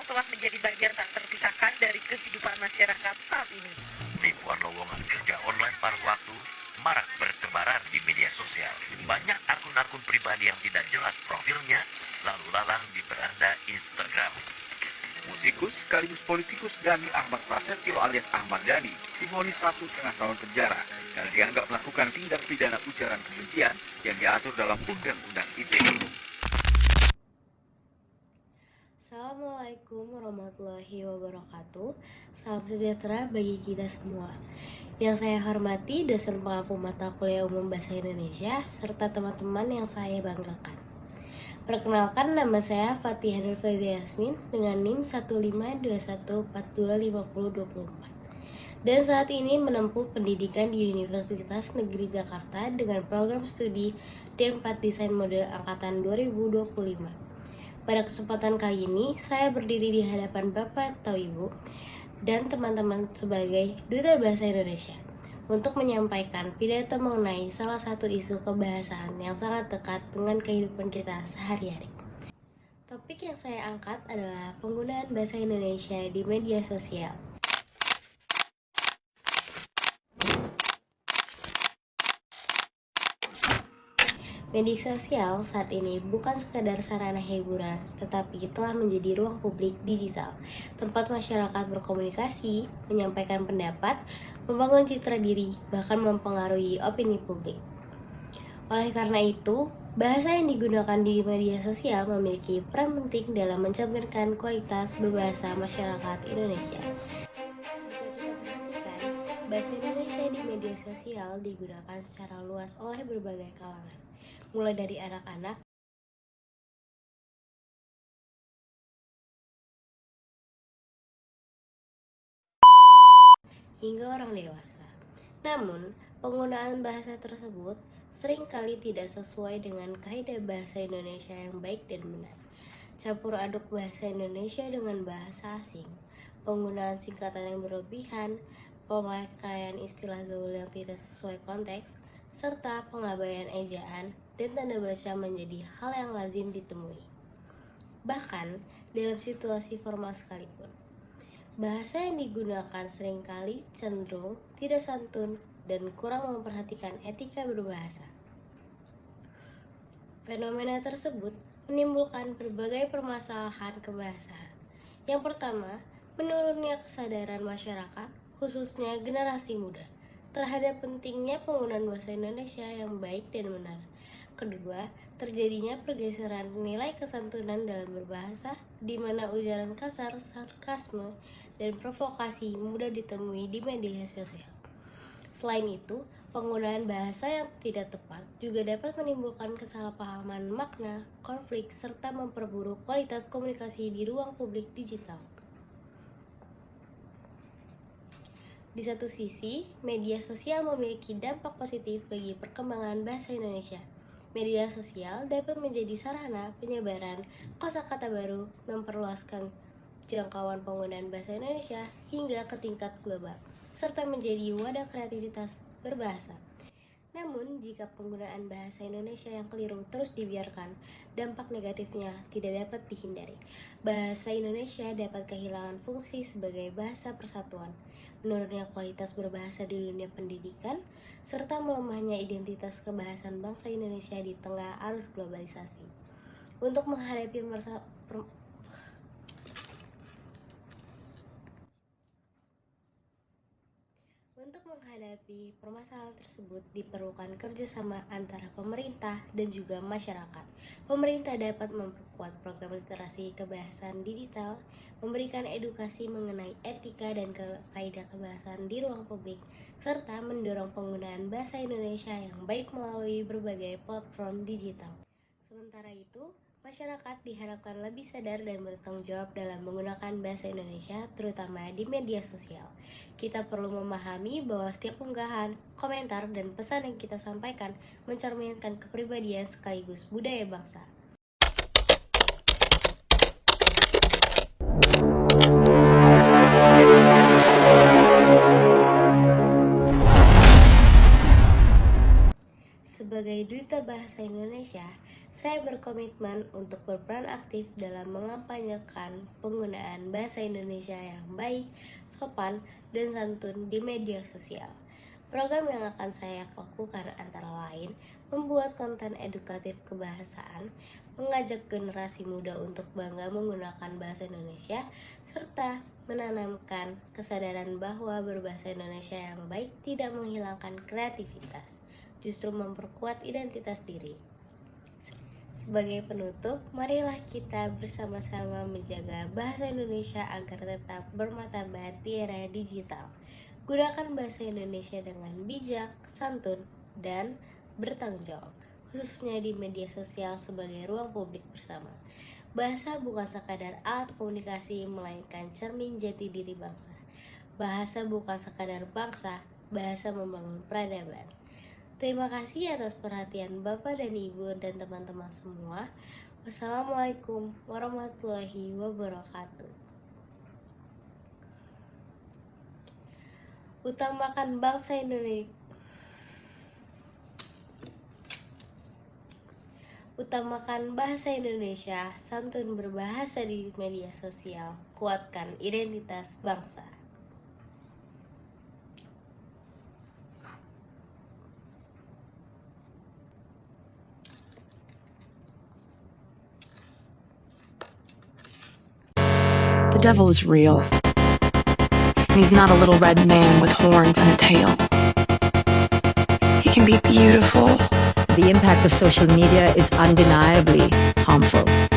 telah menjadi bagian tak terpisahkan dari kehidupan masyarakat saat ini. Ribuan lowongan kerja online paruh waktu marak bertebaran di media sosial. Banyak akun-akun pribadi yang tidak jelas profilnya lalu lalang di beranda Instagram. Musikus sekaligus politikus Dhani Ahmad Prasetyo alias Ahmad Dhani divonis 1,5 tahun penjara dan dianggap melakukan tindak pidana ujaran kebencian yang diatur dalam Undang-Undang ITE. Assalamualaikum warahmatullahi wabarakatuh. Salam sejahtera bagi kita semua. Yang saya hormati dosen pengampu mata kuliah umum bahasa Indonesia serta teman-teman yang saya banggakan. Perkenalkan, nama saya Fatihah Nurfaiza Yasmin dengan NIM 15214252024 dan saat ini menempuh pendidikan di Universitas Negeri Jakarta dengan program studi D4 Desain Mode Angkatan 2025. Pada kesempatan kali ini, saya berdiri di hadapan Bapak atau Ibu dan teman-teman sebagai Duta Bahasa Indonesia untuk menyampaikan pidato mengenai salah satu isu kebahasaan yang sangat dekat dengan kehidupan kita sehari-hari. Topik yang saya angkat adalah penggunaan bahasa Indonesia di media sosial. Media sosial saat ini bukan sekadar sarana hiburan, tetapi telah menjadi ruang publik digital, tempat masyarakat berkomunikasi, menyampaikan pendapat, membangun citra diri, bahkan mempengaruhi opini publik. Oleh karena itu, bahasa yang digunakan di media sosial memiliki peran penting dalam mencerminkan kualitas berbahasa masyarakat Indonesia. Jika kita perhatikan, bahasa Indonesia di media sosial digunakan secara luas oleh berbagai kalangan, mulai dari anak-anak hingga orang dewasa. Namun, penggunaan bahasa tersebut seringkali tidak sesuai dengan kaidah bahasa Indonesia yang baik dan benar. Campur aduk bahasa Indonesia dengan bahasa asing, penggunaan singkatan yang berlebihan, pemakaian istilah gaul yang tidak sesuai konteks, serta pengabaian ejaan dan tanda baca menjadi hal yang lazim ditemui. Bahkan, dalam situasi formal sekalipun, bahasa yang digunakan seringkali cenderung tidak santun dan kurang memperhatikan etika berbahasa. Fenomena tersebut menimbulkan berbagai permasalahan kebahasaan. Yang pertama, menurunnya kesadaran masyarakat, khususnya generasi muda, terhadap pentingnya penggunaan bahasa Indonesia yang baik dan benar. Kedua, terjadinya pergeseran nilai kesantunan dalam berbahasa, di mana ujaran kasar, sarkasme, dan provokasi mudah ditemui di media sosial. Selain itu, penggunaan bahasa yang tidak tepat juga dapat menimbulkan kesalahpahaman makna, konflik, serta memperburuk kualitas komunikasi di ruang publik digital. Di satu sisi, media sosial memiliki dampak positif bagi perkembangan bahasa Indonesia. Media sosial dapat menjadi sarana penyebaran kosakata baru, memperluaskan jangkauan penggunaan bahasa Indonesia hingga ke tingkat global, serta menjadi wadah kreativitas berbahasa. Namun, jika penggunaan bahasa Indonesia yang keliru terus dibiarkan, dampak negatifnya tidak dapat dihindari. Bahasa Indonesia dapat kehilangan fungsi sebagai bahasa persatuan, menurunnya kualitas berbahasa di dunia pendidikan, serta melemahnya identitas kebahasaan bangsa Indonesia di tengah arus globalisasi. Untuk menghadapi permasalahan tersebut diperlukan kerjasama antara pemerintah dan juga masyarakat. Pemerintah dapat memperkuat program literasi kebahasaan digital, memberikan edukasi mengenai etika dan kaidah kebahasaan di ruang publik, serta mendorong penggunaan bahasa Indonesia yang baik melalui berbagai platform digital. Sementara itu, masyarakat diharapkan lebih sadar dan bertanggung jawab dalam menggunakan bahasa Indonesia, terutama di media sosial. Kita perlu memahami bahwa setiap unggahan, komentar, dan pesan yang kita sampaikan mencerminkan kepribadian sekaligus budaya bangsa. Sebagai Duta Bahasa Indonesia, Saya berkomitmen untuk berperan aktif dalam mengampanyekan penggunaan bahasa Indonesia yang baik, sopan, dan santun di media sosial. Program yang akan saya lakukan antara lain membuat konten edukatif kebahasaan, mengajak generasi muda untuk bangga menggunakan bahasa Indonesia, serta menanamkan kesadaran bahwa berbahasa Indonesia yang baik tidak menghilangkan kreativitas, justru memperkuat identitas diri. Sebagai penutup, marilah kita bersama-sama menjaga bahasa Indonesia agar tetap bermartabat di era digital. Gunakan bahasa Indonesia dengan bijak, santun, dan bertanggung jawab, khususnya di media sosial sebagai ruang publik bersama. Bahasa bukan sekadar alat komunikasi, melainkan cermin jati diri bangsa. Bahasa bukan sekadar bangsa, bahasa membangun peradaban. Terima kasih atas perhatian Bapak dan Ibu dan teman-teman semua. Wassalamualaikum warahmatullahi wabarakatuh. Utamakan bangsa Indonesia. Utamakan bahasa Indonesia, santun berbahasa di media sosial, kuatkan identitas bangsa. The devil is real. And he's not a little red man with horns and a tail. He can be beautiful. The impact of social media is undeniably harmful.